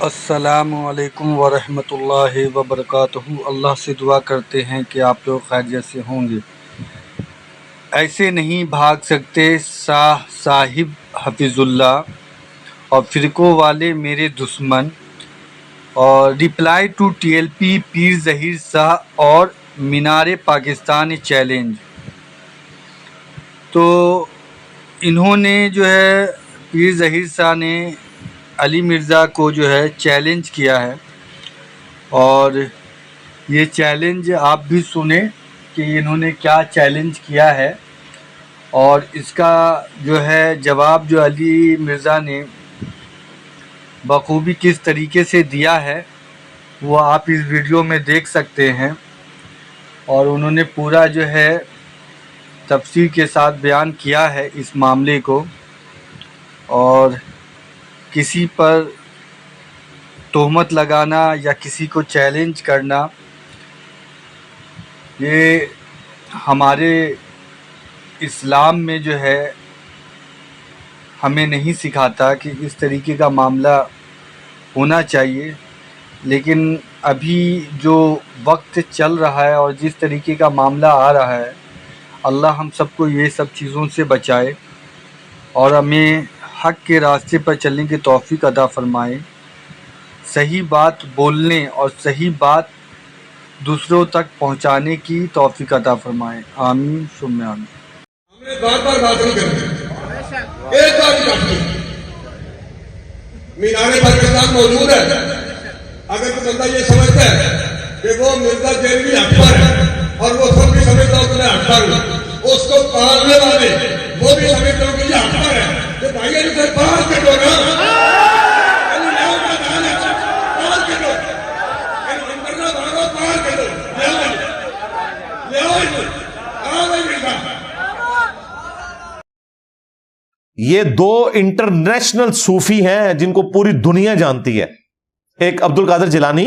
السلام علیکم ورحمۃ اللہ وبرکاتہ۔ اللہ سے دعا کرتے ہیں کہ آپ لوگ خیریت سے ہوں گے۔ ایسے نہیں بھاگ سکتے صاحب حفیظ اللہ اور فرقوں والے میرے دشمن، اور reply to T L P Pir Zaheer Shah اور مینار پاکستان چیلنج۔ تو انہوں نے جو ہے پیر ظہیر شاہ نے علی مرزا کو جو ہے چیلنج کیا ہے، اور یہ چیلنج آپ بھی سنیں کہ انہوں نے کیا چیلنج کیا ہے، اور اس کا جو ہے جواب جو علی مرزا نے بخوبی کس طریقے سے دیا ہے وہ آپ اس ویڈیو میں دیکھ سکتے ہیں۔ اور انہوں نے پورا جو ہے تفصیل کے ساتھ بیان کیا ہے اس معاملے کو، اور کسی پر تہمت لگانا یا کسی کو چیلنج کرنا یہ ہمارے اسلام میں جو ہے ہمیں نہیں سکھاتا کہ اس طریقے کا معاملہ ہونا چاہیے۔ لیکن ابھی جو وقت چل رہا ہے اور جس طریقے کا معاملہ آ رہا ہے، اللہ ہم سب کو یہ سب چیزوں سے بچائے اور ہمیں حق کے راستے پر چلنے کی توفیق عطا فرمائے، صحیح بات بولنے اور صحیح بات دوسروں تک پہنچانے کی توفیق عطا فرمائے۔ آمین ثم آمین۔ ہم نے بار بار بات نہیں کرنی، ایک بار بھی کرنی۔ مینار پاکستان موجود ہے، اگر کوئی بندہ یہ سمجھتا ہے کہ وہ مرزا دہلوی اکبر ہے اور وہ سب بھی سمجھتا ہو کہ میں اکبر ہوں، اس کو پالنے والے وہ بھی سمجھتے ہو کہ یہ اکبر ہے، تو بھائی اسے پال کے دو نا، پال کے دو، مرزا بھاگو پال کے دو، لے آؤ مرزا۔ یہ دو انٹرنیشنل صوفی ہیں جن کو پوری دنیا جانتی ہے، ایک عبد القادر جیلانی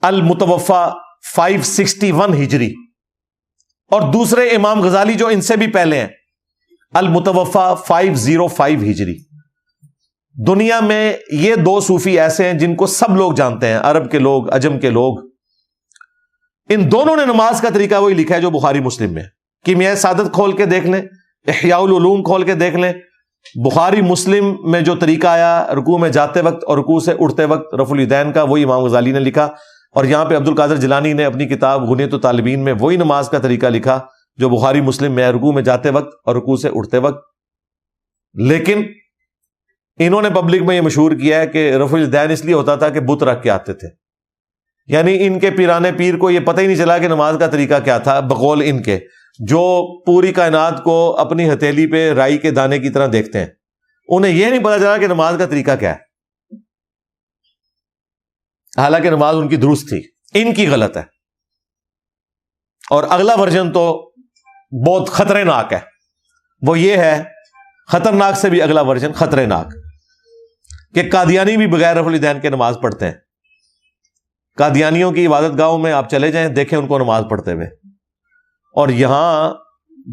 المتوفا 561 ہجری، اور دوسرے امام غزالی جو ان سے بھی پہلے ہیں المتوفا 505 ہجری۔ دنیا میں یہ دو صوفی ایسے ہیں جن کو سب لوگ جانتے ہیں، عرب کے لوگ، عجم کے لوگ۔ ان دونوں نے نماز کا طریقہ وہی لکھا ہے جو بخاری مسلم میں، کیمیائے سعادت کھول کے دیکھ لیں، احیاء العلوم کھول کے دیکھ لیں، بخاری مسلم میں جو طریقہ آیا رکوع میں جاتے وقت اور رکوع سے اٹھتے وقت رفع الیدین کا، وہی امام غزالی نے لکھا، اور یہاں پہ عبد القادر جیلانی نے اپنی کتاب غنیۃ الطالبین میں وہی نماز کا طریقہ لکھا جو بخاری مسلم میں رکوع میں جاتے وقت اور رکوع سے اٹھتے وقت۔ لیکن انہوں نے پبلک میں یہ مشہور کیا ہے کہ رفع الیدین اس لیے ہوتا تھا کہ بت رکھ کے آتے تھے، یعنی ان کے پیرانے پیر کو یہ پتہ ہی نہیں چلا کہ نماز کا طریقہ کیا تھا، بقول ان کے جو پوری کائنات کو اپنی ہتھیلی پہ رائی کے دانے کی طرح دیکھتے ہیں، انہیں یہ نہیں پتا چلا کہ نماز کا طریقہ کیا ہے، حالانکہ نماز ان کی درست تھی، ان کی غلط ہے۔ اور اگلا ورژن تو بہت خطرناک ہے، وہ یہ ہے، خطرناک سے بھی اگلا ورژن خطرناک، کہ قادیانی بھی بغیر رفع الیدین کے نماز پڑھتے ہیں۔ قادیانیوں کی عبادت گاہوں میں آپ چلے جائیں، دیکھیں ان کو نماز پڑھتے ہوئے۔ اور یہاں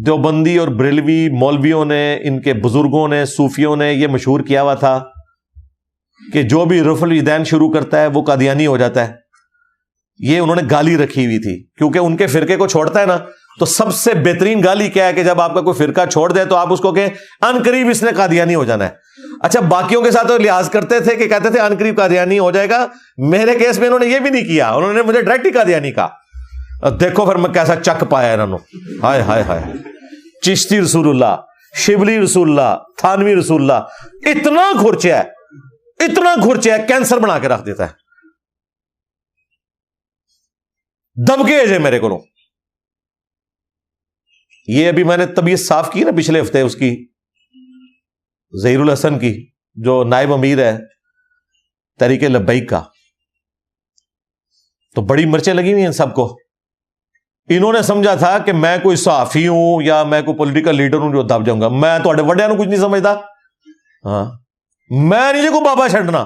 دیوبندی اور بریلوی مولویوں نے، ان کے بزرگوں نے، صوفیوں نے یہ مشہور کیا ہوا تھا کہ جو بھی رفع الیدین شروع کرتا ہے وہ قادیانی ہو جاتا ہے۔ یہ انہوں نے گالی رکھی ہوئی تھی، کیونکہ ان کے فرقے کو چھوڑتا ہے نا، تو سب سے بہترین گالی کیا ہے کہ جب آپ کا کوئی فرقہ چھوڑ دے تو آپ اس کو کہیں ان قریب اس نے قادیانی ہو جانا ہے۔ اچھا، باقیوں کے ساتھ تو لحاظ کرتے تھے کہ کہتے تھے ان قریب قادیانی ہو جائے گا، میرے کیس میں انہوں نے یہ بھی نہیں کیا، انہوں نے مجھے ڈائریکٹ ہی قادیانی کہا۔ دیکھو پھر میں کیسا چک پایا انہوں نے، ہائے ہائے ہائے، چشتی رسول اللہ، شبلی رسول اللہ، تھانوی رسول اللہ، اتنا گھرچا ہے، اتنا گھرچا ہے، کینسر بنا کے رکھ دیتا ہے، دبکے جے میرے کو۔ یہ ابھی میں نے طبیعت صاف کی نا پچھلے ہفتے، اس کی ظہیر الحسن کی جو نائب امیر ہے تحریک لبیک کا، تو بڑی مرچیں لگی ہوئی ہیں سب کو۔ انہوں نے سمجھا تھا کہ میں کوئی صحافی ہوں یا میں کوئی پولیٹیکل لیڈر ہوں جو دب جاؤں گا، میں تو وڈیا کچھ نہیں سمجھتا، ہاں میں نہیں جی کو بابا چھڈنا،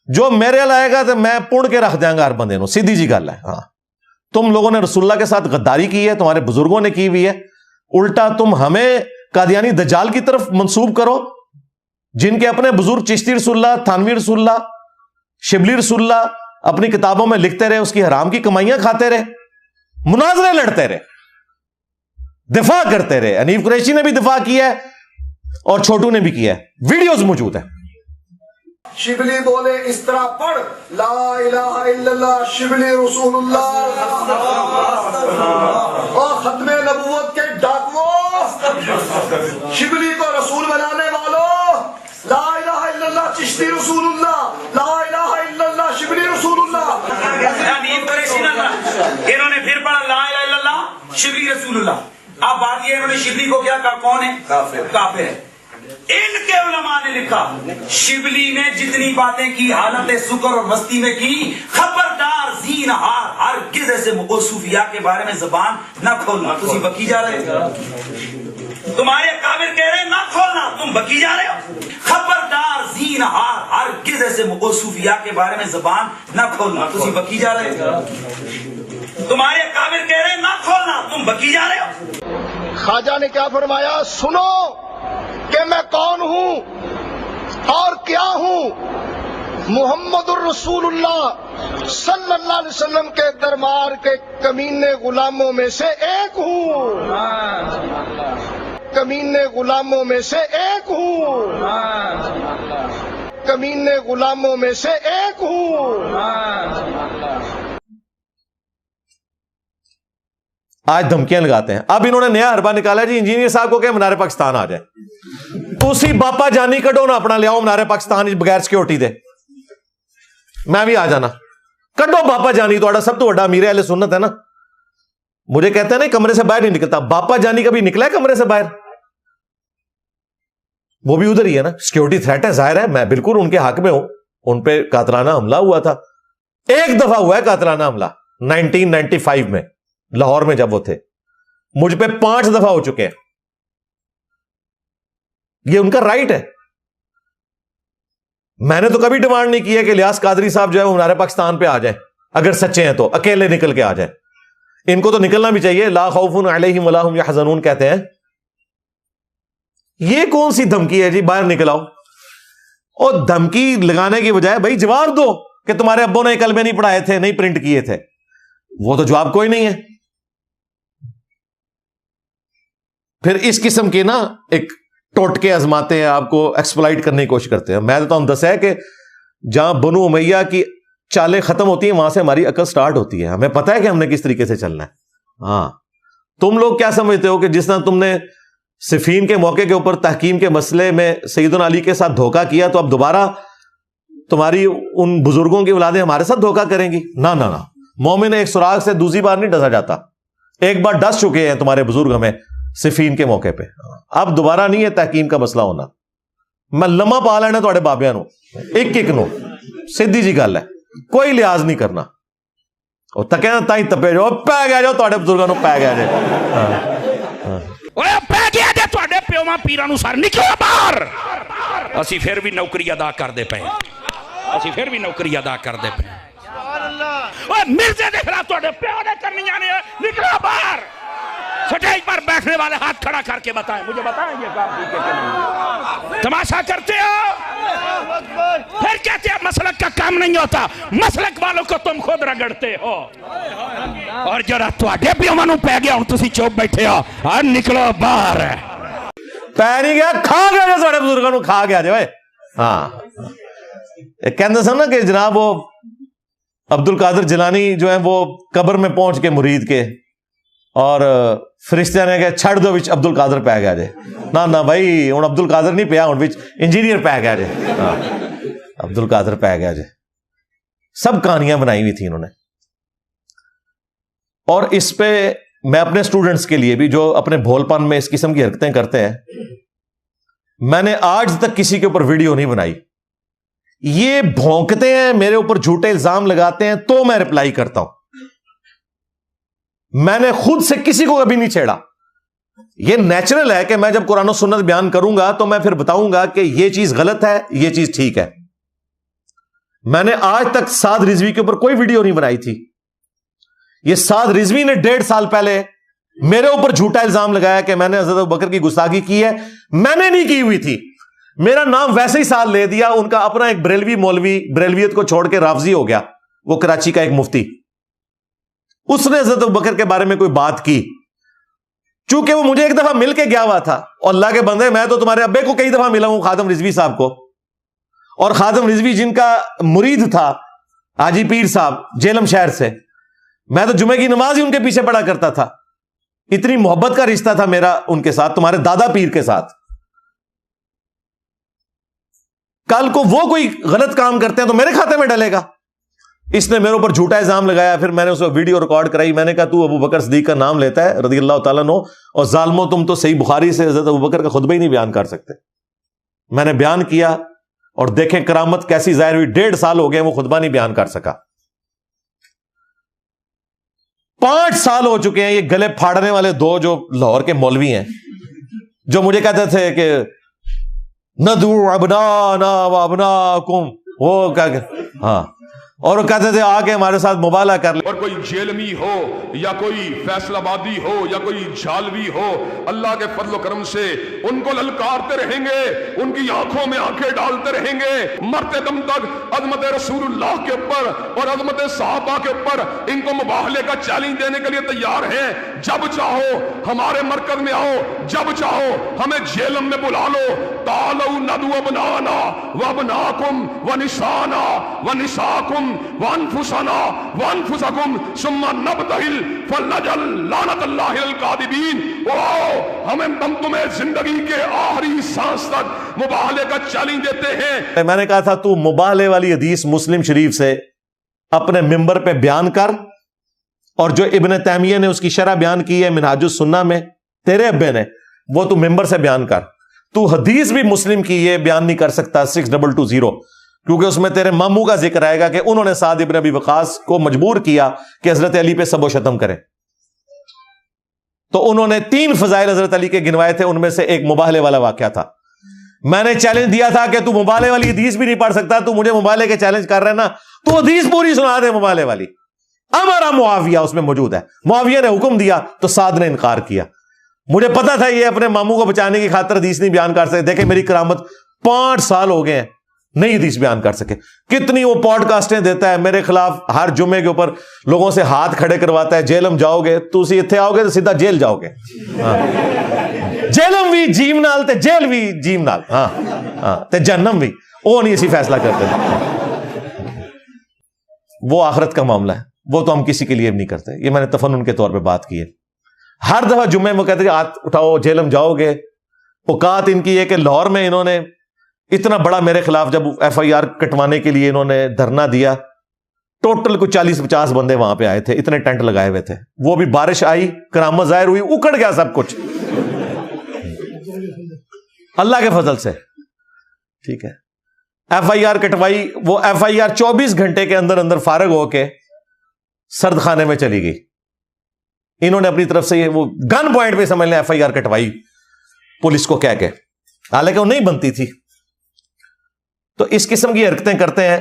جو میرے لائے گا تو میں پڑ کے رکھ دیا گا ہر بندے نو، سیدھی جی گل ہے۔ ہاں تم لوگوں نے رسول اللہ کے ساتھ غداری کی ہے، تمہارے بزرگوں نے کی ہوئی ہے، الٹا تم ہمیں قادیانی دجال کی طرف منسوب کرو۔ جن کے اپنے بزرگ چشتی رسول اللہ، تھانوی رسول اللہ، شبلی رسول اللہ اپنی کتابوں میں لکھتے رہے، اس کی حرام کی کمائیاں کھاتے رہے، مناظرے لڑتے رہے، دفاع کرتے رہے. حنیف قریشی نے بھی دفاع کیا ہے اور چھوٹو نے بھی کیا ہے، ویڈیوز موجود ہیں. شبلی بولے اس طرح پڑھ، لا الہ الا اللہ شبلی رسول اللہ. اور ختم نبوت کے ڈاکوؤں، شبلی کو رسول بنانے والوں، لا الہ الا اللہ چشتی رسول اللہ، لا الہ الا اللہ شبلی رسول اللہ. انہوں نے پھر پڑھا لا الہ الا اللہ شبلی رسول اللہ. اب بات یہ انہوں نے شبلی کو کیا کہا؟ کون ہے؟ کافر ہے. ان کے علماء نے لکھا شبلی نے جتنی باتیں کی حالت سکر اور مستی میں کی، خبردار زینہار ہرگز ایسے صوفیاء کے بارے میں زبان نہ کھولنا. تسی بکی جا رہے ہو، تمہارے کافر کہہ رہے ہیں نہ کھولنا، تم بکی جا رہے ہو. خبردار زینہار ہرگز ایسے صوفیاء کے بارے میں زبان نہ کھولنا. تسی بکی جا رہے ہو، تمہارے کافر کہہ رہے ہیں نہ کھولنا، تم بکی جا رہے ہو. خواجہ نے کیا فرمایا؟ سنو کہ میں کون ہوں اور کیا ہوں. محمد الرسول اللہ صلی اللہ علیہ وسلم کے دربار کے کمینے غلاموں میں سے ایک ہوں، کمینے غلاموں میں سے ایک ہوں، کمینے غلاموں میں سے ایک ہوں. آج دھمکیاں لگاتے ہیں. اب انہوں نے نیا حربہ نکالا جی، انجینئر صاحب کو کہ منار پاکستان آ جائے. اسی باپا جانی کڈو نہ اپنا لیاؤ منار پاکستان بغیر سیکورٹی دے، میں بھی آ جانا. کڈو باپا جانی، تو سب تو بڑا امیر اہل سنت ہے نا. مجھے کہتے ہیں نا کمرے سے باہر نہیں نکلتا، باپا جانی کبھی نکلا ہے کمرے سے باہر؟ وہ بھی ادھر ہی ہے نا. سیکورٹی تھریٹ ہے، ظاہر ہے میں بالکل ان کے حق میں ہوں. ان پہ قاتلانہ حملہ ہوا تھا، ایک دفعہ ہوا ہے قاتلانہ حملہ 1995 میں لاہور میں جب وہ تھے. مجھ پہ 5 دفعہ ہو چکے ہیں. یہ ان کا رائٹ ہے. میں نے تو کبھی ڈیمانڈ نہیں کی ہے کہ الیاس قادری صاحب جو ہے وہ منار پاکستان پہ آ جائیں، اگر سچے ہیں تو اکیلے نکل کے آ جائیں. ان کو تو نکلنا بھی چاہیے. لا خوف علیہم ولا هم یحزنون کہتے ہیں. یہ کون سی دھمکی ہے جی باہر نکل آؤ؟ اور دھمکی لگانے کی بجائے بھائی جواب دو کہ تمہارے ابوں نے کلمے نہیں پڑھائے تھے، نہیں پرنٹ کیے تھے. وہ تو جواب کوئی نہیں ہے. پھر اس قسم کے نا ایک ٹوٹکے آزماتے ہیں، آپ کو ایکسپلائٹ کرنے کی کوشش کرتے ہیں. میں تو ہم دسا ہے کہ جہاں بنو امیہ کی چالیں ختم ہوتی ہیں وہاں سے ہماری عقل سٹارٹ ہوتی ہے. ہمیں پتہ ہے کہ ہم نے کس طریقے سے چلنا ہے. ہاں تم لوگ کیا سمجھتے ہو کہ جس طرح تم نے صفین کے موقع کے اوپر تحکیم کے مسئلے میں سیدنا علی کے ساتھ دھوکہ کیا تو اب دوبارہ تمہاری ان بزرگوں کی اولادیں ہمارے ساتھ دھوکہ کریں گی؟ نہ نہ نہ. مومن ایک سراغ سے دوسری بار نہیں ڈسا جاتا. ایک بار ڈس چکے ہیں تمہارے بزرگ ہمیں صفین کے موقع پہ، اب دوبارہ نہیں ہے تحکیم کا مسئلہ ہونا. میں لمحہ پا لینا تھوڑے بابیاں نو ایک ایک نو، سیدھی جی گل ہے، کوئی لحاظ نہیں کرنا. اور تکے نا تائیں تپے جو پہ گیا جو تھوڑے بزرگوں نو پہ گیا جائے، پہ گیا جائے تھوڑے پیوما پیرانو سار نکلو باہر. اسی پھر بھی نوکری ادا کر دے پہ، اسی پھر بھی نوکری ادا کر دے پہ. مرزے دے خلاف تھوڑے پیو نے کرنی جانے نکلو باہر. سٹیج پر بیٹھنے والے ہاتھ کھڑا کر کے بتائیں، مجھے بتائیں یہ کام ٹھیک ہے کہ نہیں؟ تماشا کرتے ہو، پھر کہتے ہیں مسلک کا کام نہیں ہوتا. مسلک والوں کو تم خود رگڑتے ہو. اور جو تواڈے پیوانوں پہ گیا ہوں تسی چوپ بیٹھے ہو، اور نکلو باہر. پہ نہیں گیا، کھا گیا جو سارے بزرگوں کو کھا گیا جو. ہاں کہتے سن نا کہ جناب وہ عبد القادر جیلانی جو ہے وہ قبر میں پہنچ کے مرید کے، اور فرشتیاں نے کہا چھڑ دو وچ عبد القادر پہ گیا جے. نہ نہ بھائی ہوں عبد القادر نہیں پیا، ہوں وچ انجینئر پہ گیا جے. ہاں عبد القادر پہ گیا جے. سب کہانیاں بنائی ہوئی تھیں انہوں نے. اور اس پہ میں اپنے اسٹوڈنٹس کے لیے بھی جو اپنے بھول پن میں اس قسم کی حرکتیں کرتے ہیں، میں نے آج تک کسی کے اوپر ویڈیو نہیں بنائی. یہ بھونکتے ہیں، میرے اوپر جھوٹے الزام لگاتے ہیں تو میں رپلائی کرتا ہوں. میں نے خود سے کسی کو کبھی نہیں چھیڑا. یہ نیچرل ہے کہ میں جب قرآن و سنت بیان کروں گا تو میں پھر بتاؤں گا کہ یہ چیز غلط ہے، یہ چیز ٹھیک ہے. میں نے آج تک سعد رضوی کے اوپر کوئی ویڈیو نہیں بنائی تھی. یہ سعد رضوی نے 1.5 سال پہلے میرے اوپر جھوٹا الزام لگایا کہ میں نے حضرت ابوبکر کی گستاخی کی ہے. میں نے نہیں کی ہوئی تھی. میرا نام ویسے ہی ساتھ لے دیا. ان کا اپنا ایک بریلوی مولوی بریلویت کو چھوڑ کے رافضی ہو گیا, وہ کراچی کا ایک مفتی. اس نے حضرت ابوبکر کے بارے میں کوئی بات کی, چونکہ وہ مجھے ایک دفعہ مل کے گیا ہوا تھا, اور اللہ کے بندے میں تو تمہارے ابے کو کئی دفعہ ملا ہوں, خادم رضوی صاحب کو. اور خادم رضوی جن کا مرید تھا حاجی پیر صاحب جیلم شہر سے, میں تو جمعے کی نماز ہی ان کے پیچھے پڑھا کرتا تھا. اتنی محبت کا رشتہ تھا میرا ان کے ساتھ, تمہارے دادا پیر کے ساتھ. کل کو وہ کوئی غلط کام کرتے ہیں تو میرے کھاتے میں ڈلے گا. اس نے میرے اوپر جھوٹا الزام لگایا, پھر میں نے اس کو ویڈیو ریکارڈ کرائی. میں نے کہا تو ابو بکر صدیق کا نام لیتا ہے رضی اللہ تعالیٰ عنہ, اور ظالموں تم تو صحیح بخاری سے حضرت ابو بکر کا خطبہ ہی نہیں بیان کر سکتے. میں نے بیان کیا, اور دیکھیں کرامت کیسی ظاہر ہوئی. 1.5 سال ہو گئے وہ خطبہ نہیں بیان کر سکا. 5 سال ہو چکے ہیں یہ گلے پھاڑنے والے دو جو لاہور کے مولوی ہیں, جو مجھے کہتے تھے کہ ندعو ابنانا و ابناکم, وہ کیا ہاں, اور وہ کہتے تھے آ کے ہمارے ساتھ مبالغہ کر لیں. اور کوئی جیلمی ہو یا کوئی فیصل آبادی ہو یا کوئی جھالوی ہو, اللہ کے فضل و کرم سے ان کو للکارتے رہیں گے, ان کی آنکھوں میں آنکھیں ڈالتے رہیں گے مرتے دم تک. عظمت رسول اللہ کے اوپر اور عظمت صحابہ کے اوپر ان کو مباہلے کا چیلنج دینے کے لیے تیار ہیں. جب چاہو ہمارے مرکز میں آؤ, جب چاہو ہمیں جیلم میں بلا لو. تعالوا ندعو ابنانا وابناکم ونسانا ونساکم وانفسنا وانفسکم ثم نبتہل فلنجعل لعنت اللہ الکاذبین. ہمیں ہم تمہیں زندگی کے آخری سانس تک مباہلے کا چیلنج دیتے ہیں. میں نے کہا تھا تو مباہلے والی حدیث مسلم شریف سے اپنے ممبر پہ بیان کر, اور جو ابن تیمیہ نے اس کی شرح بیان کی ہے منہاج السنہ میں تیرے ابے نے, وہ تو ممبر سے بیان کر. تو حدیث بھی مسلم کی یہ بیان نہیں کر سکتا 6220, کیونکہ اس میں تیرے ماموں کا ذکر آئے گا کہ انہوں نے سعد ابن ابی وقاص کو مجبور کیا کہ حضرت علی پہ سب و شتم کریں. تو انہوں نے 3 فضائل حضرت علی کے گنوائے تھے, ان میں سے ایک مباہلے والا واقعہ تھا. میں نے چیلنج دیا تھا کہ تو مباہلے والی حدیث بھی نہیں پڑھ سکتا, تو مجھے مباہلے کے چیلنج کر رہے ہیں نا, تو حدیث پوری سنا دے مباہلے والی. ہمارا معاویہ اس میں موجود ہے, معاویہ نے حکم دیا تو سعد نے انکار کیا. مجھے پتا تھا یہ اپنے ماموں کو بچانے کی خاطر حدیث نہیں بیان کر سکتے. دیکھیں میری کرامت, 5 سال ہو گئے ہیں نہیں حدیث بیان کر سکے. کتنی وہ پوڈ کاسٹیں دیتا ہے میرے خلاف, ہر جمعے کے اوپر لوگوں سے ہاتھ کھڑے کرواتا ہے. جیلم جاؤ گے تو اسی اتنے آؤ گے تو سیدھا جیل جاؤ گے. جیلم بھی جیم نال تے جیل بھی جیم نال, ہاں تے جہنم بھی, وہ نہیں اسی فیصلہ کرتے. وہ آخرت کا معاملہ ہے, وہ تو ہم کسی کے لیے بھی نہیں کرتے. یہ میں نے تفنن کے طور پہ بات کی ہے. ہر دفعہ جمعے میں کہتے ہیں ہاتھ اٹھاؤ جیلم جاؤ گے. اوقات ان کی ہے کہ لاہور میں انہوں نے اتنا بڑا میرے خلاف جب FIR کٹوانے کے لیے انہوں نے دھرنا دیا, ٹوٹل کوئی 40-50 بندے وہاں پہ آئے تھے, اتنے ٹینٹ لگائے ہوئے تھے. وہ بھی بارش آئی, کرامت ظاہر ہوئی, اکڑ گیا سب کچھ اللہ کے فضل سے. ٹھیک ہے, FIR کٹوائی, وہ FIR 24 گھنٹے کے اندر اندر فارغ ہو کے سرد خانے میں چلی گئی. انہوں نے اپنی طرف سے وہ گن پوائنٹ پہ سمجھ لیں FIR کٹوائی پولیس کو کہہ کے, حالانکہ وہ نہیں بنتی تھی. تو اس قسم کی حرکتیں کرتے ہیں,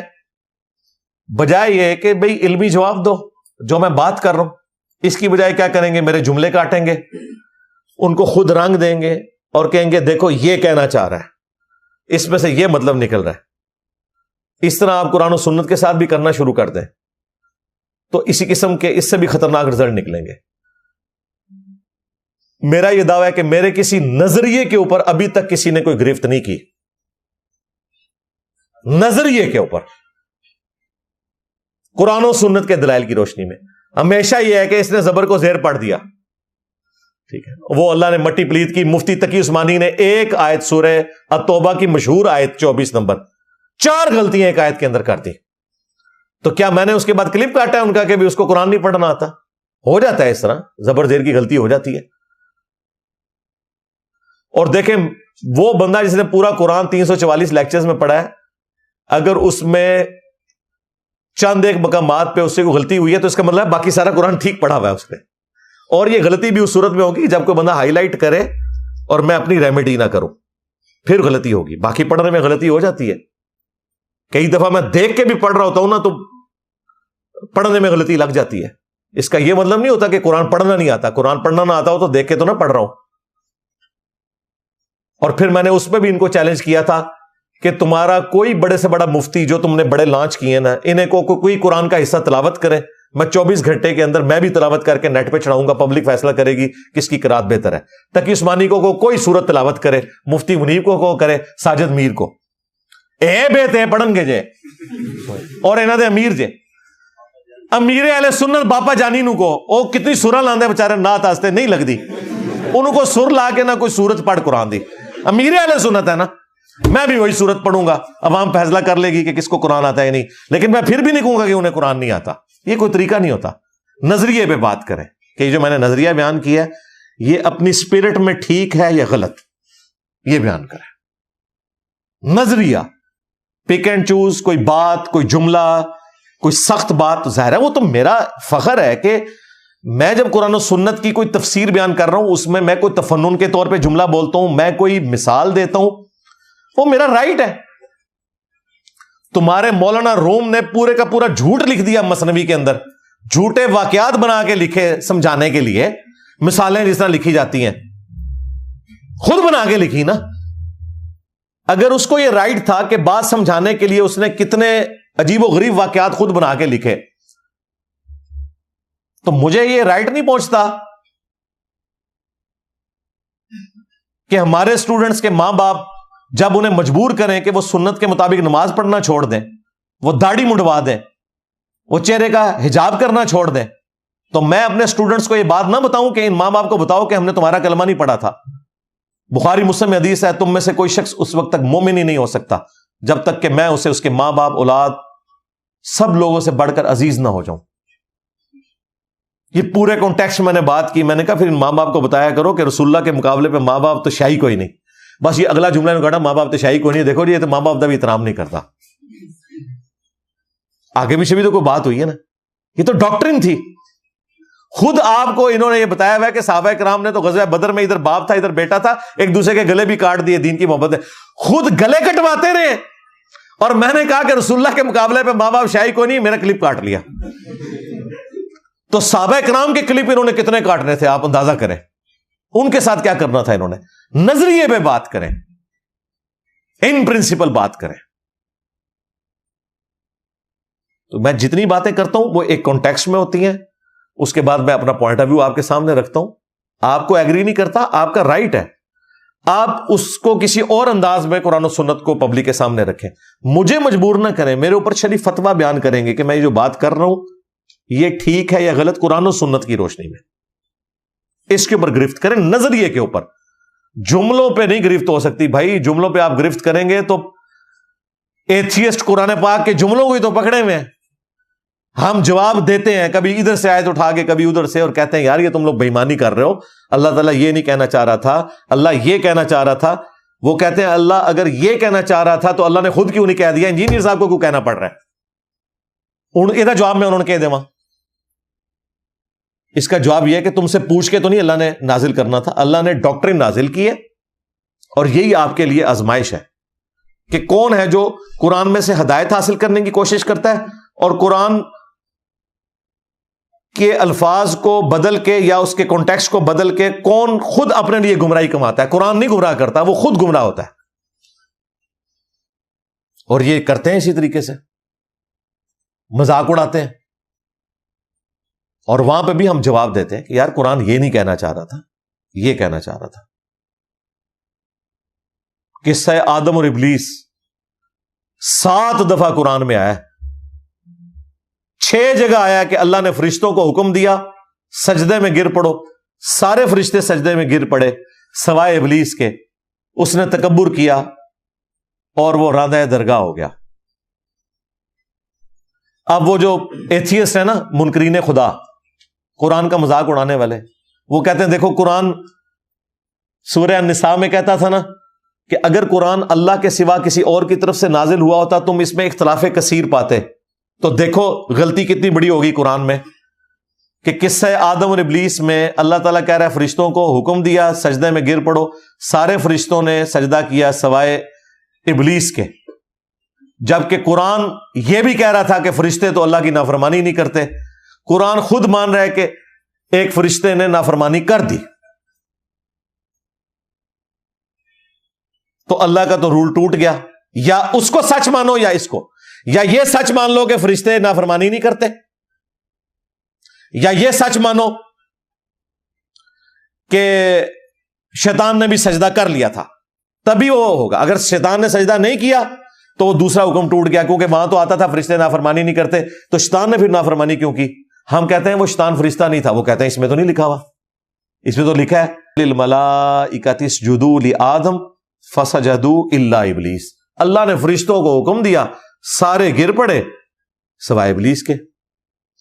بجائے یہ کہ بھئی علمی جواب دو جو میں بات کر رہا ہوں. اس کی بجائے کیا کریں گے, میرے جملے کاٹیں گے, ان کو خود رنگ دیں گے اور کہیں گے دیکھو یہ کہنا چاہ رہا ہے, اس میں سے یہ مطلب نکل رہا ہے. اس طرح آپ قرآن و سنت کے ساتھ بھی کرنا شروع کر دیں تو اسی قسم کے اس سے بھی خطرناک رزلٹ نکلیں گے. میرا یہ دعویٰ ہے کہ میرے کسی نظریے کے اوپر ابھی تک کسی نے کوئی گرفت نہیں کی, نظریے کے اوپر, قرآن و سنت کے دلائل کی روشنی میں. ہمیشہ یہ ہے کہ اس نے زبر کو زیر پڑ دیا. ٹھیک ہے, وہ اللہ نے مٹی پلید کی. مفتی تقی عثمانی نے ایک آیت سورہ التوبہ کی مشہور آیت 24 نمبر 4 غلطیاں ایک آیت کے اندر کر دی. تو کیا میں نے اس کے بعد کلپ کاٹا ہے ان کا کہ بھی اس کو قرآن نہیں پڑھنا آتا؟ ہو جاتا ہے اس طرح, زبر زیر کی غلطی ہو جاتی ہے. اور دیکھیں وہ بندہ جس نے پورا قرآن 344 لیکچرز میں پڑھا ہے, اگر اس میں چند ایک مقامات پہ اس سے کوئی غلطی ہوئی ہے تو اس کا مطلب ہے باقی سارا قرآن ٹھیک پڑھا ہوا ہے اس نے. اور یہ غلطی بھی اس صورت میں ہوگی جب کوئی بندہ ہائی لائٹ کرے اور میں اپنی ریمیڈی نہ کروں, پھر غلطی ہوگی. باقی پڑھنے میں غلطی ہو جاتی ہے. کئی دفعہ میں دیکھ کے بھی پڑھ رہا ہوتا ہوں نا تو پڑھنے میں غلطی لگ جاتی ہے. اس کا یہ مطلب نہیں ہوتا کہ قرآن پڑھنا نہیں آتا. قرآن پڑھنا نہ آتا ہو تو دیکھ کے تو نہ پڑھ رہا ہوں. اور پھر میں نے اس پہ بھی ان کو چیلنج کیا تھا کہ تمہارا کوئی بڑے سے بڑا مفتی جو تم نے بڑے لانچ کیے نا، انہیں کوئی قرآن کا حصہ تلاوت کرے، میں 24 گھنٹے کے اندر میں بھی تلاوت کر کے نیٹ پہ چڑھاؤں گا، پبلک فیصلہ کرے گی کس کی قرات بہتر ہے۔ تقی عثمانی کو کوئی سورت تلاوت کرے، مفتی منیب کو کرے، ساجد میر کو اے بیتے پڑھن گے جے اور انہاں دے امیر جے امیر اہل سنت باپا جانی نو کو او کتنی سورہ لاندے بیچارے نعت واسطے نہیں لگدی، انہوں کو سر لا کے نہ کوئی سورت پڑھ قرآن دی، امیر اہل سنت ہے نا، میں بھی وہی سورت پڑھوں گا، عوام فیصلہ کر لے گی کہ کس کو قرآن آتا ہے نہیں، لیکن میں پھر بھی نہیں کہوں گا کہ انہیں قرآن نہیں آتا۔ یہ کوئی طریقہ نہیں ہوتا۔ نظریے پہ بات کریں کہ جو میں نے نظریہ بیان کیا ہے یہ اپنی اسپرٹ میں ٹھیک ہے یا غلط، یہ بیان کریں۔ نظریہ پک اینڈ چوز، کوئی بات، کوئی جملہ، کوئی سخت بات، ظاہر ہے وہ تو میرا فخر ہے کہ میں جب قرآن و سنت کی کوئی تفسیر بیان کر رہا ہوں اس میں کوئی تفنن کے طور پہ جملہ بولتا ہوں، میں کوئی مثال دیتا ہوں، وہ میرا رائٹ ہے۔ تمہارے مولانا روم نے پورے کا پورا جھوٹ لکھ دیا مثنوی کے اندر، جھوٹے واقعات بنا کے لکھے سمجھانے کے لیے، مثالیں جس طرح لکھی جاتی ہیں خود بنا کے لکھی نا۔ اگر اس کو یہ رائٹ تھا کہ بات سمجھانے کے لیے اس نے کتنے عجیب و غریب واقعات خود بنا کے لکھے، تو مجھے یہ رائٹ نہیں پہنچتا کہ ہمارے اسٹوڈنٹس کے ماں باپ جب انہیں مجبور کریں کہ وہ سنت کے مطابق نماز پڑھنا چھوڑ دیں، وہ داڑھی منڈوا دیں، وہ چہرے کا حجاب کرنا چھوڑ دیں، تو میں اپنے اسٹوڈنٹس کو یہ بات نہ بتاؤں کہ ان ماں باپ کو بتاؤ کہ ہم نے تمہارا کلمہ نہیں پڑھا تھا۔ بخاری مسلم حدیث ہے، تم میں سے کوئی شخص اس وقت تک مومن ہی نہیں ہو سکتا جب تک کہ میں اسے اس کے ماں باپ، اولاد، سب لوگوں سے بڑھ کر عزیز نہ ہو جاؤں۔ یہ پورے کانٹیکسٹ میں نے بات کی، میں نے کہا پھر ان ماں باپ کو بتایا کرو کہ رسول اللہ کے مقابلے پہ ماں باپ تو شاہی کوئی نہیں۔ بس یہ اگلا جملہ نے کہا ماں باپ تو شاہی کوئی نہیں، دیکھو جی یہ تو ماں باپ کا بھی احترام نہیں کرتا۔ آگے پیچھے بھی تو کوئی بات ہوئی ہے نا، یہ تو ڈاکٹرن تھی۔ خود آپ کو انہوں نے یہ بتایا ہوا ہے کہ صحابہ کرام نے تو غزوہ بدر میں ادھر باپ تھا ادھر بیٹا تھا، ایک دوسرے کے گلے بھی کاٹ دیے، دین کی محبت ہے، خود گلے کٹواتے رہے، اور میں نے کہا کہ رسول اللہ کے مقابلے پہ ماں باپ شاہی کوئی نہیں، میرا کلپ کاٹ لیا۔ تو صحابہ کرام کے کلپ انہوں نے کتنے کاٹنے تھے آپ اندازہ کریں، ان کے ساتھ کیا کرنا تھا انہوں نے۔ نظریے پہ بات کریں، ان پرنسپل بات کریں۔ تو میں جتنی باتیں کرتا ہوں وہ ایک کانٹیکسٹ میں ہوتی ہیں، اس کے بعد میں اپنا پوائنٹ آف ویو آپ کے سامنے رکھتا ہوں۔ آپ کو ایگری نہیں کرتا، آپ کا رائٹ ہے، آپ اس کو کسی اور انداز میں قرآن و سنت کو پبلک کے سامنے رکھیں، مجھے مجبور نہ کریں، میرے اوپر شریف فتویٰ بیان کریں گے کہ میں یہ جو بات کر رہا ہوں یہ ٹھیک ہے یا غلط قرآن و سنت کی روشنی میں۔ اس کے اوپر گرفت کریں، نظریے کے اوپر، جملوں پہ نہیں گرفت ہو سکتی بھائی۔ جملوں پہ آپ گرفت کریں گے تو ایتھیسٹ قرآن پاک کے جملوں کو ہی تو پکڑے ہوئے ہیں۔ ہم جواب دیتے ہیں کبھی ادھر سے آیت اٹھا کے کبھی ادھر سے، اور کہتے ہیں یار یہ تم لوگ بے ایمانی کر رہے ہو، اللہ تعالیٰ یہ نہیں کہنا چاہ رہا تھا، اللہ یہ کہنا چاہ رہا تھا۔ وہ کہتے ہیں اللہ اگر یہ کہنا چاہ رہا تھا تو اللہ نے خود کیوں نہیں کہہ دیا، انجینئر صاحب کو کیوں کہنا پڑ رہا ہے؟ یہ جواب میں انہوں نے کہہ دے وہاں، اس کا جواب یہ ہے کہ تم سے پوچھ کے تو نہیں اللہ نے نازل کرنا تھا، اللہ نے ڈاکٹرن نازل کی ہے، اور یہی آپ کے لیے آزمائش ہے کہ کون ہے جو قرآن میں سے ہدایت حاصل کرنے کی کوشش کرتا ہے اور قرآن کے الفاظ کو بدل کے یا اس کے کانٹیکسٹ کو بدل کے کون خود اپنے لیے گمراہی کماتا ہے۔ قرآن نہیں گمراہ کرتا، وہ خود گمراہ ہوتا ہے، اور یہ کرتے ہیں اسی طریقے سے، مذاق اڑاتے ہیں، اور وہاں پہ بھی ہم جواب دیتے ہیں کہ یار قرآن یہ نہیں کہنا چاہ رہا تھا، یہ کہنا چاہ رہا تھا۔ قصہ آدم اور ابلیس 7 دفعہ قرآن میں آیا ہے، 6 جگہ آیا کہ اللہ نے فرشتوں کو حکم دیا سجدے میں گر پڑو، سارے فرشتے سجدے میں گر پڑے سوائے ابلیس کے، اس نے تکبر کیا اور وہ راندہ درگاہ ہو گیا۔ اب وہ جو ایتھیسٹ ہے نا، منکرین خدا، قرآن کا مذاق اڑانے والے، وہ کہتے ہیں دیکھو قرآن سورہ النساء میں کہتا تھا نا کہ اگر قرآن اللہ کے سوا کسی اور کی طرف سے نازل ہوا ہوتا تم اس میں اختلاف کثیر پاتے، تو دیکھو غلطی کتنی بڑی ہوگی قرآن میں کہ قصہ آدم اور ابلیس میں اللہ تعالیٰ کہہ رہا ہے فرشتوں کو حکم دیا سجدے میں گر پڑو، سارے فرشتوں نے سجدہ کیا سوائے ابلیس کے، جبکہ قرآن یہ بھی کہہ رہا تھا کہ فرشتے تو اللہ کی نافرمانی نہیں کرتے۔ قرآن خود مان رہا ہے کہ ایک فرشتے نے نافرمانی کر دی۔ تو اللہ کا تو رول ٹوٹ گیا. یا اس کو سچ مانو یا اس کو, یا یہ سچ مان لو کہ فرشتے نافرمانی نہیں کرتے, یا یہ سچ مانو کہ شیطان نے بھی سجدہ کر لیا تھا تبھی وہ ہوگا. اگر شیطان نے سجدہ نہیں کیا تو وہ دوسرا حکم ٹوٹ گیا, کیونکہ وہاں تو آتا تھا فرشتے نافرمانی نہیں کرتے, تو شیطان نے پھر نافرمانی کیوں کی؟ ہم کہتے ہیں وہ شیطان فرشتہ نہیں تھا, وہ کہتے ہیں اس میں تو نہیں لکھا ہوا, اس میں تو لکھا ہے للملائکۃ اسجدوا لآدم فسجدوا الا ابلیس. اللہ نے فرشتوں کو حکم دیا, سارے گر پڑے سوائے ابلیس کے.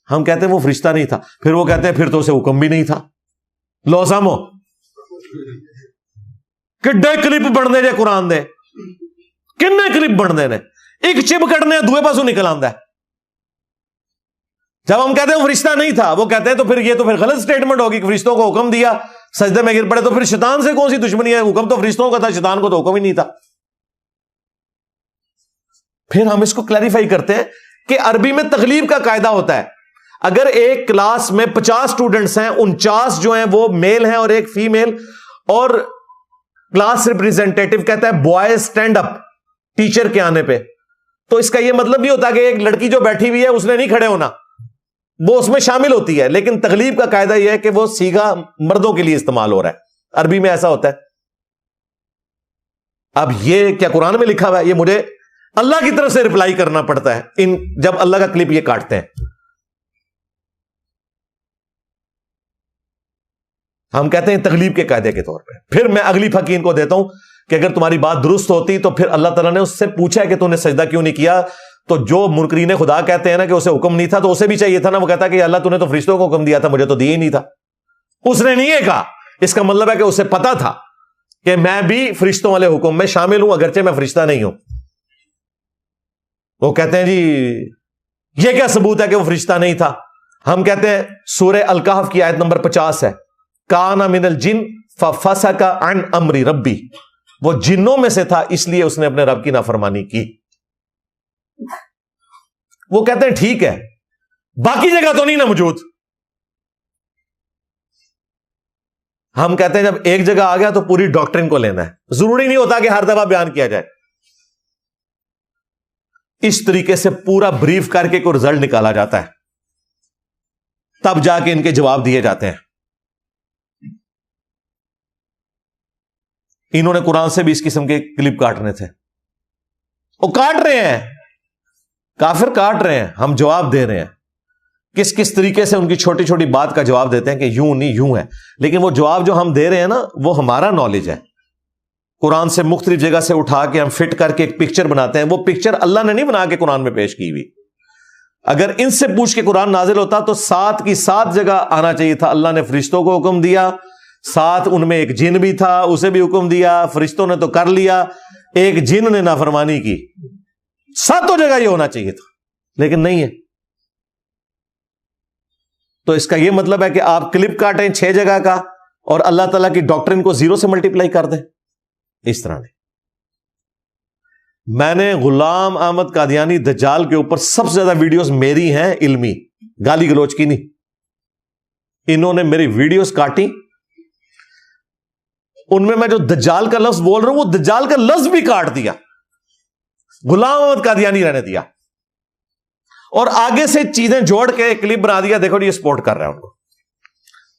ہم کہتے ہیں وہ فرشتہ نہیں تھا, پھر وہ کہتے ہیں پھر تو اسے حکم بھی نہیں تھا. لو سامو کڈے کلپ بننے جے قرآن دے, کنے کلپ بننے نے, ایک چپ کٹنے دوے پاسوں نکل آندا ہے. جب ہم کہتے ہیں فرشتہ نہیں تھا, وہ کہتے ہیں تو پھر یہ تو پھر غلط سٹیٹمنٹ ہوگی کہ فرشتوں کو حکم دیا سجدے میں گر پڑے, تو پھر شیطان سے کون سی دشمنی ہے؟ حکم تو فرشتوں کا تھا, شیطان کو تو حکم ہی نہیں تھا. پھر ہم اس کو کلیریفائی کرتے ہیں کہ عربی میں تغلیب کا قاعدہ ہوتا ہے. اگر ایک کلاس میں 50 اسٹوڈنٹس ہیں, 49 جو ہیں وہ میل ہیں اور ایک فیمیل, اور کلاس ریپریزنٹیٹو کہتا ہے بوائے اسٹینڈ اپ ٹیچر کے آنے پہ, تو اس کا یہ مطلب نہیں ہوتا کہ ایک لڑکی جو بیٹھی ہوئی ہے اس نے نہیں کھڑے ہونا, وہ اس میں شامل ہوتی ہے. لیکن تغلیب کا قاعدہ یہ ہے کہ وہ صیغہ مردوں کے لیے استعمال ہو رہا ہے, عربی میں ایسا ہوتا ہے. اب یہ کیا قرآن میں لکھا ہوا ہے؟ یہ مجھے اللہ کی طرف سے رپلائی کرنا پڑتا ہے جب اللہ کا کلپ یہ کاٹتے ہیں. ہم کہتے ہیں تغلیب کے قاعدے کے طور پہ. پھر میں اگلی فقین کو دیتا ہوں کہ اگر تمہاری بات درست ہوتی تو پھر اللہ تعالیٰ نے اس سے پوچھا کہ تم نے سجدہ کیوں نہیں کیا, تو جو منکرین خدا کہتے ہیں نا کہ اسے حکم نہیں تھا, تو اسے بھی چاہیے تھا نا, وہ کہتا کہ اللہ تو نے تو فرشتوں کو حکم دیا تھا, مجھے تو دیا ہی نہیں تھا. اس نے نہیں یہ کہا, اس کا مطلب ہے کہ اسے پتا تھا کہ میں بھی فرشتوں والے حکم میں شامل ہوں اگرچہ میں فرشتہ نہیں ہوں. وہ کہتے ہیں جی یہ کیا ثبوت ہے کہ وہ فرشتہ نہیں تھا؟ ہم کہتے ہیں سورہ الکہف کی آیت نمبر 50 ہے, کان من الجن ففسق عن امر ربی, وہ جنوں میں سے تھا اس لیے اس نے اپنے رب کی نافرمانی کی. وہ کہتے ہیں ٹھیک ہے, باقی جگہ تو نہیں نا موجود. ہم کہتے ہیں جب ایک جگہ آ گیا تو پوری ڈاکٹرن کو لینا ہے, ضروری نہیں ہوتا کہ ہر دفعہ بیان کیا جائے. اس طریقے سے پورا بریف کر کے کوئی رزلٹ نکالا جاتا ہے, تب جا کے ان کے جواب دیے جاتے ہیں. انہوں نے قرآن سے بھی اس قسم کے کلپ کاٹنے تھے, وہ کاٹ رہے ہیں, کافر کاٹ رہے ہیں, ہم جواب دے رہے ہیں. کس کس طریقے سے ان کی چھوٹی چھوٹی بات کا جواب دیتے ہیں کہ یوں نہیں یوں ہے, لیکن وہ جواب جو ہم دے رہے ہیں نا وہ ہمارا نالج ہے. قرآن سے مختلف جگہ سے اٹھا کے ہم فٹ کر کے ایک پکچر بناتے ہیں. وہ پکچر اللہ نے نہیں بنا کے قرآن میں پیش کی ہوئی. اگر ان سے پوچھ کے قرآن نازل ہوتا تو 7 کی 7 جگہ آنا چاہیے تھا. اللہ نے فرشتوں کو حکم دیا, 7 ان میں ایک جن بھی تھا, اسے بھی حکم دیا, فرشتوں نے تو کر لیا, ایک جن نے نافرمانی کی. 7 جگہ یہ ہونا چاہیے تھا, لیکن نہیں ہے. تو اس کا یہ مطلب ہے کہ آپ کلپ کاٹیں 6 جگہ کا اور اللہ تعالیٰ کی ڈاکٹرن کو 0 سے ملٹیپلائی کر دیں. اس طرح نہیں. میں نے غلام احمد قادیانی دجال کے اوپر سب سے زیادہ ویڈیوز میری ہیں علمی, گالی گلوچ کی نہیں. انہوں نے میری ویڈیوز کاٹی, ان میں جو دجال کا لفظ بول رہا ہوں وہ دجال کا لفظ بھی کاٹ دیا, غلام احمد قادیانی رہنے دیا, اور آگے سے چیزیں جوڑ کے کلپ بنا دیا, دیکھو یہ سپورٹ کر رہا ہے ان کو.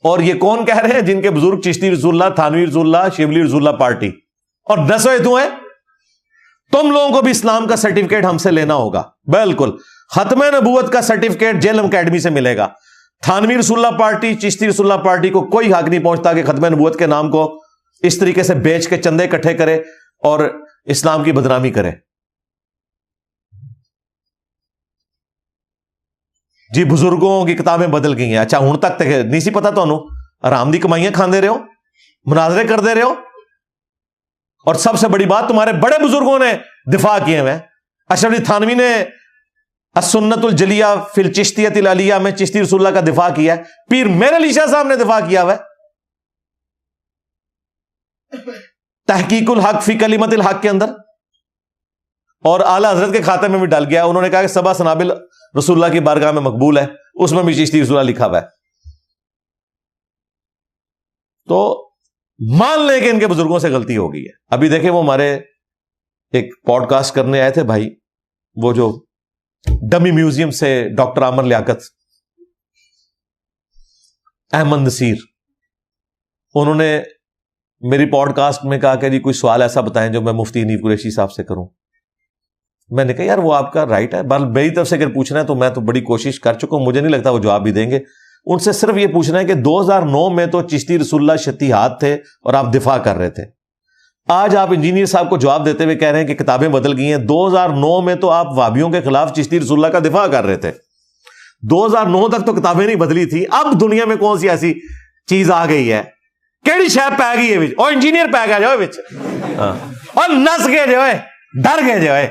اور یہ کون کہہ رہے ہیں؟ جن کے بزرگ چشتی رسول اللہ, تھانوی رسول اللہ, شیبلی رسول اللہ پارٹی, اور نسوے تو ہیں. تم لوگوں کو بھی اسلام کا سرٹیفکیٹ ہم سے لینا ہوگا. بالکل, ختم نبوت کا سرٹیفکیٹ جیلم اکیڈمی سے ملے گا. تھانوی رسول اللہ پارٹی, چشتی رسول اللہ پارٹی کو کوئی حق نہیں پہنچتا کہ ختم نبوت کے نام کو اس طریقے سے بیچ کے چندے اکٹھے کرے اور اسلام کی بدنامی کرے. جی بزرگوں کی کتابیں بدل گئی ہیں. اچھا ہوں تک نہیں سی پتا تمہیں؟ آرام دی کمائیاں کھاندے رہے ہو, مناظرے کر دے رہے ہو, اور سب سے بڑی بات تمہارے بڑے بزرگوں نے دفاع کیے ہوئے. اشرف علی تھانوی نے السنت الجلیہ فی الچشتیۃ العلیہ میں چشتی رسول اللہ کا دفاع کیا ہے. پیر میر علی شاہ صاحب نے دفاع کیا ہوا ہے تحقیق الحق فی کلمت الحق کے اندر, اور اعلیٰ حضرت کے خاتمے میں بھی ڈال گیا. انہوں نے کہا کہ 7 سنابل رسول اللہ کی بارگاہ میں مقبول ہے, اس میں بھی چشتی رسول اللہ لکھا ہوا ہے. تو مان لیں کہ ان کے بزرگوں سے غلطی ہو گئی ہے. ابھی دیکھیں وہ ہمارے ایک پوڈ کاسٹ کرنے آئے تھے بھائی, وہ جو ڈمی میوزیم سے ڈاکٹر عامر لیاقت, احمد نصیر, انہوں نے میری پوڈ کاسٹ میں کہا کہ جی کوئی سوال ایسا بتائیں جو میں مفتی حنیف قریشی صاحب سے کروں. میں نے کہا یار وہ آپ کا رائٹ ہے, میری طرف سے اگر پوچھنا ہے تو میں تو بڑی کوشش کر چکا ہوں, مجھے نہیں لگتا وہ جواب بھی دیں گے. ان سے صرف یہ پوچھنا ہے کہ 2009 میں تو چشتی رسول اللہ شتیہات تھے اور آپ دفاع کر رہے تھے. آج آپ انجینئر صاحب کو جواب دیتے ہوئے کہہ رہے ہیں کہ کتابیں بدل گئی ہیں. 2009 میں تو آپ وہابیوں کے خلاف چشتی رسول اللہ کا دفاع کر رہے تھے. 2009 تک تو کتابیں نہیں بدلی تھی. اب دنیا میں کون سی ایسی چیز آ گئی ہے, کیڑی شے پی گئی ہے اور انجینئر پی گیا جو اور نس گئے جو ہے, ڈر گئے جو ہے.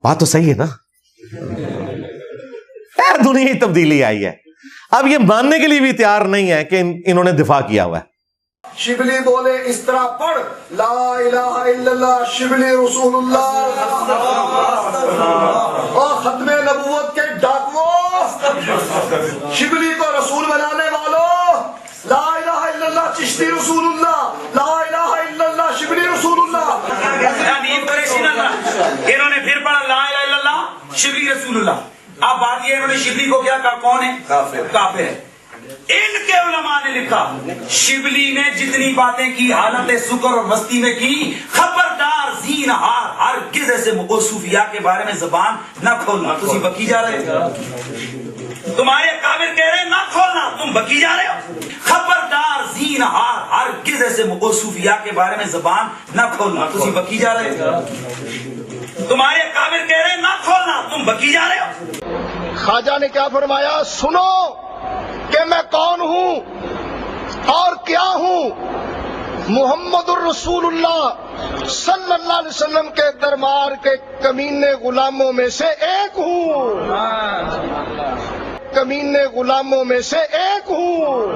بات تو صحیح ہے نا, دنیا ہی تبدیلی آئی ہے. اب یہ ماننے کے لیے بھی تیار نہیں ہے کہ انہوں نے دفاع کیا ہوا ہے. شبلی بولے اس طرح پڑھ, لا الہ الا اللہ شبلی رسول اللہ, اور ختم نبوت کے ڈاکووں, شبلی کو رسول بنانے والوں, لا الہ الا اللہ چشتی رسول اللہ, لا الہ الا اللہ شبلی رسول اللہ. انہوں نے پھر پڑھا لا الہ الا اللہ شبلی رسول اللہ. اب بات یہ, انہوں نے شبلی کو کیا کہا, کون ہے؟ کافر ہے. ان کے علماء نے لکھا شبلی نے جتنی باتیں کی حالت سکر اور مستی میں کی, خبردار زینہار ہرگز ایسے صوفیاء کے بارے میں زبان نہ کھولنا. تم بکی جا رہے ہو, تمہارے کافر کہہ رہے ہیں نہ کھولنا, تم بکی جا رہے ہو. خبردار زینہار ہرگز ایسے صوفیاء کے بارے میں زبان نہ کھولنا. تم بکی جا رہے ہو, تمہارے کافر کہہ رہے ہیں نہ کھولنا, تم بکی جا رہے ہو. خواجہ نے کیا فرمایا, سنو کہ میں کون ہوں اور کیا ہوں. محمد الرسول اللہ صلی اللہ علیہ وسلم کے دربار کے کمینے غلاموں میں سے ایک ہوں, کمینے غلاموں میں سے ایک ہوں,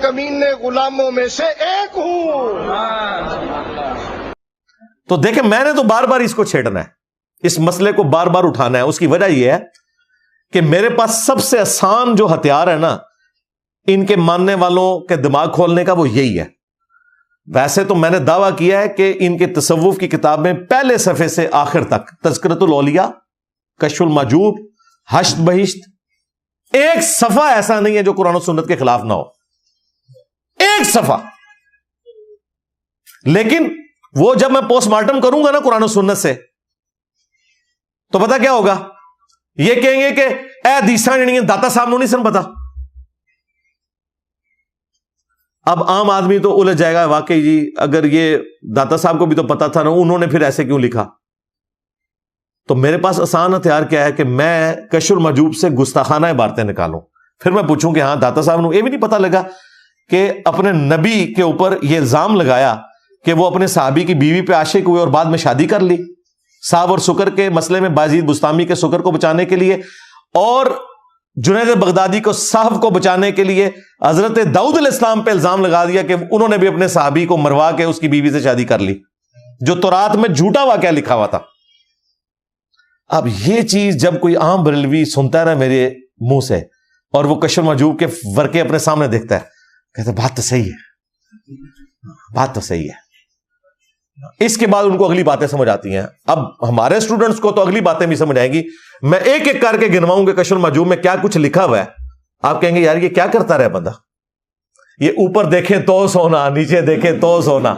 کمینے غلاموں میں سے ایک ہوں. تو دیکھیں میں نے تو بار بار اس کو چھیڑنا ہے, اس مسئلے کو بار بار اٹھانا ہے. اس کی وجہ یہ ہے کہ میرے پاس سب سے آسان جو ہتھیار ہے نا ان کے ماننے والوں کے دماغ کھولنے کا, وہ یہی ہے. ویسے تو میں نے دعویٰ کیا ہے کہ ان کے تصوف کی کتاب میں پہلے صفحے سے آخر تک تذکرۃ الاولیاء, کشف المحجوب, حشت بہشت, ایک صفحہ ایسا نہیں ہے جو قرآن و سنت کے خلاف نہ ہو, ایک صفحہ. لیکن وہ جب میں پوسٹ مارٹم کروں گا نا قرآن و سنت سے, تو پتا کیا ہوگا, یہ کہیں گے کہ اے حدیثاں جڑیاں داتا صاحب نو نہیں سن پتا. اب عام آدمی تو الجھ جائے گا, واقعی جی اگر یہ داتا صاحب کو بھی تو پتا تھا نا, انہوں نے پھر ایسے کیوں لکھا. تو میرے پاس آسان ہتھیار کیا ہے کہ میں کشف المحجوب سے گستاخانہ عبارتیں نکالوں, پھر میں پوچھوں کہ ہاں داتا صاحب نے یہ بھی نہیں پتا لگا کہ اپنے نبی کے اوپر یہ الزام لگایا کہ وہ اپنے صحابی کی بیوی پہ عاشق ہوئے اور بعد میں شادی کر لی. صاحب اور سکر کے مسئلے میں بازید بستامی کے سکر کو بچانے کے لیے اور جنید بغدادی کو صاحب کو بچانے کے لیے حضرت داؤد علیہ السلام پہ الزام لگا دیا کہ انہوں نے بھی اپنے صحابی کو مروا کے اس کی بیوی سے شادی کر لی, جو تورات میں جھوٹا واقعہ لکھا ہوا تھا. اب یہ چیز جب کوئی عام بریلوی سنتا ہے نا میرے منہ سے, اور وہ کشف المحجوب کے ورقے اپنے سامنے دیکھتا ہے, کہتا ہے بات تو صحیح ہے, بات تو صحیح ہے. اس کے بعد ان کو اگلی باتیں سمجھ آتی ہیں. اب ہمارے اسٹوڈنٹس کو تو اگلی باتیں بھی سمجھ آئیں گی. میں ایک ایک کر کے گنواؤں گا کشف المحجوب میں کیا کچھ لکھا ہوا ہے. آپ کہیں گے یار یہ کیا کرتا رہا بندہ, یہ اوپر دیکھیں تو سونا, نیچے دیکھیں تو سونا.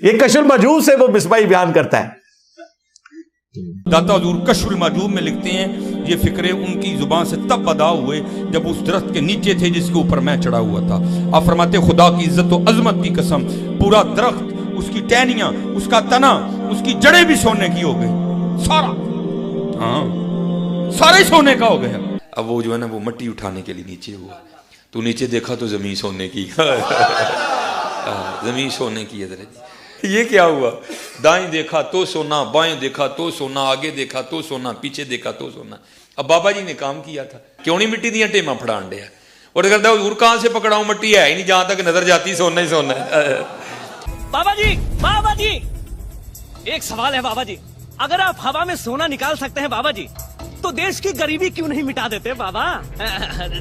یہ کشف المحجوب سے وہ مصباحی بیان کرتا ہے. داتا حضور کشف المحجوب میں لکھتے ہیں یہ فکرے ان کی زبان سے تب ادا ہوئے جب اس درخت کے نیچے تھے جس کے اوپر میں چڑھا ہوا تھا. آپ فرماتے خدا کی عزت و عظمت کی قسم, پورا درخت, اس کی ٹہنیاں, اس کا تنا, اس کی جڑیں بھی سونے کی ہو گئی, سارا, ہاں سارے سونے کا ہو گیا. اب وہ جو ہے نا وہ مٹی اٹھانے کے لیے نیچے ہوا, تو نیچے دیکھا تو زمین سونے کی, زمین سونے کی ہے. یہ کیا ہوا, دائیں دیکھا تو سونا, بائیں دیکھا تو سونا, آگے دیکھا تو سونا, پیچھے دیکھا تو سونا. اب بابا جی نے کام کیا تھا, کیوں نہیں مٹی دیا ٹیما پھڑان دیا, اور کہتا حضور کہاں سے پکڑاؤں, مٹی ہے ہی نہیں, جہاں تک نظر جاتی سونا ہی سونا ہے. بابا جی ایک سوال ہے بابا جی, اگر آپ ہوا میں سونا نکال سکتے ہیں بابا جی تو دیش کی غریبی کیوں نہیں مٹا دیتے بابا؟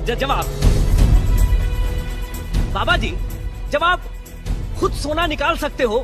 جواب بابا جی, جب آپ خود سونا نکال سکتے ہو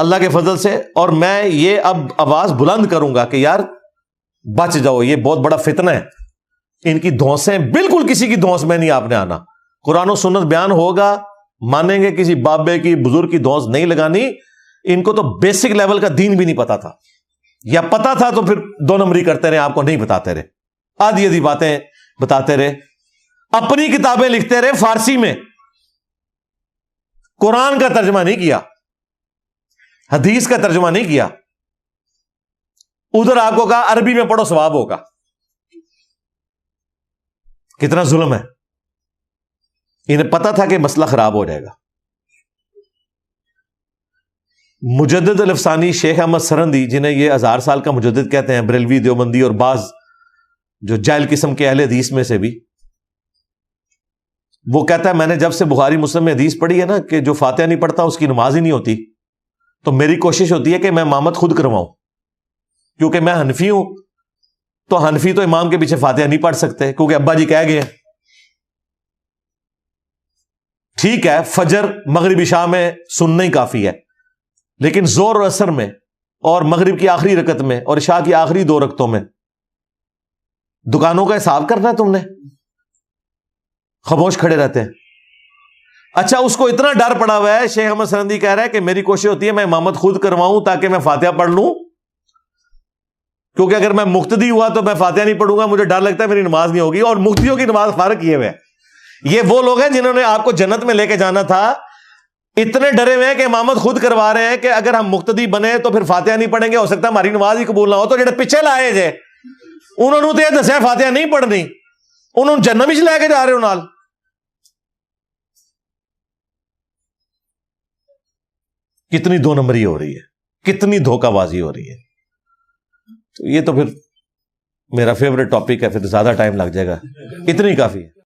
اللہ کے فضل سے. اور میں یہ اب آواز بلند کروں گا کہ یار بچ جاؤ, یہ بہت بڑا فتنہ ہے. ان کی دھونسیں, بالکل کسی کی دھونس میں نہیں آپ نے آنا. قرآن و سنت بیان ہوگا, مانیں گے, کسی بابے کی بزرگ کی دھونس نہیں لگانی. ان کو تو بیسک لیول کا دین بھی نہیں پتا تھا, یا پتا تھا تو پھر 2 نمبری کرتے رہے, آپ کو نہیں بتاتے رہے, آدھی آدھی باتیں بتاتے رہے, اپنی کتابیں لکھتے رہے فارسی میں, قرآن کا ترجمہ نہیں کیا, حدیث کا ترجمہ نہیں کیا. ادھر آپ کو کہا عربی میں پڑھو ثواب ہوگا. کتنا ظلم ہے. انہیں پتا تھا کہ مسئلہ خراب ہو جائے گا. مجدد الافسانی شیخ احمد سرندی, جنہیں یہ 1000 سال کا مجدد کہتے ہیں, بریلوی, دیوبندی اور بعض جو جاہل قسم کے اہل حدیث میں سے بھی, وہ کہتا ہے میں نے جب سے بخاری مسلم میں حدیث پڑھی ہے نا کہ جو فاتحہ نہیں پڑھتا اس کی نماز ہی نہیں ہوتی, تو میری کوشش ہوتی ہے کہ میں امامت خود کرواؤں, کیونکہ میں حنفی ہوں, تو حنفی تو امام کے پیچھے فاتحہ نہیں پڑھ سکتے کیونکہ ابا جی کہہ گئے. ٹھیک ہے, فجر مغرب عشاء میں سننا ہی کافی ہے, لیکن زور اور اثر میں اور مغرب کی آخری رکعت میں اور عشاء کی آخری 2 رکعتوں میں دکانوں کا حساب کرنا ہے تم نے, خاموش کھڑے رہتے ہیں. اچھا, اس کو اتنا ڈر پڑا ہوا ہے, شیخ احمد سرندی کہہ رہا ہے کہ میری کوشش ہوتی ہے میں امامت خود کرواؤں تاکہ میں فاتحہ پڑھ لوں, کیونکہ اگر میں مقتدی ہوا تو میں فاتحہ نہیں پڑھوں گا, مجھے ڈر لگتا ہے میری نماز نہیں ہوگی. اور مقتدیوں کی نماز فارغ کیے ہوئے, یہ وہ لوگ ہیں جنہوں نے آپ کو جنت میں لے کے جانا تھا, اتنے ڈرے ہوئے ہیں کہ امامت خود کروا رہے ہیں کہ اگر ہم مقتدی بنے تو پھر فاتحہ نہیں پڑھیں گے, ہو سکتا ہے ہماری نماز ہی قبول نہ ہو. تو جڑے پیچھے لائے جے انہوں نے تو یہ دسیا فاتحہ نہیں پڑھنی, انہوں نے جنت بھی لے کے جا رہے ہو نال. کتنی 2 نمبری ہو رہی ہے, کتنی دھوکہ بازی ہو رہی ہے. تو یہ تو پھر میرا فیوریٹ ٹاپک ہے, پھر زیادہ ٹائم لگ جائے گا, اتنی کافی ہے.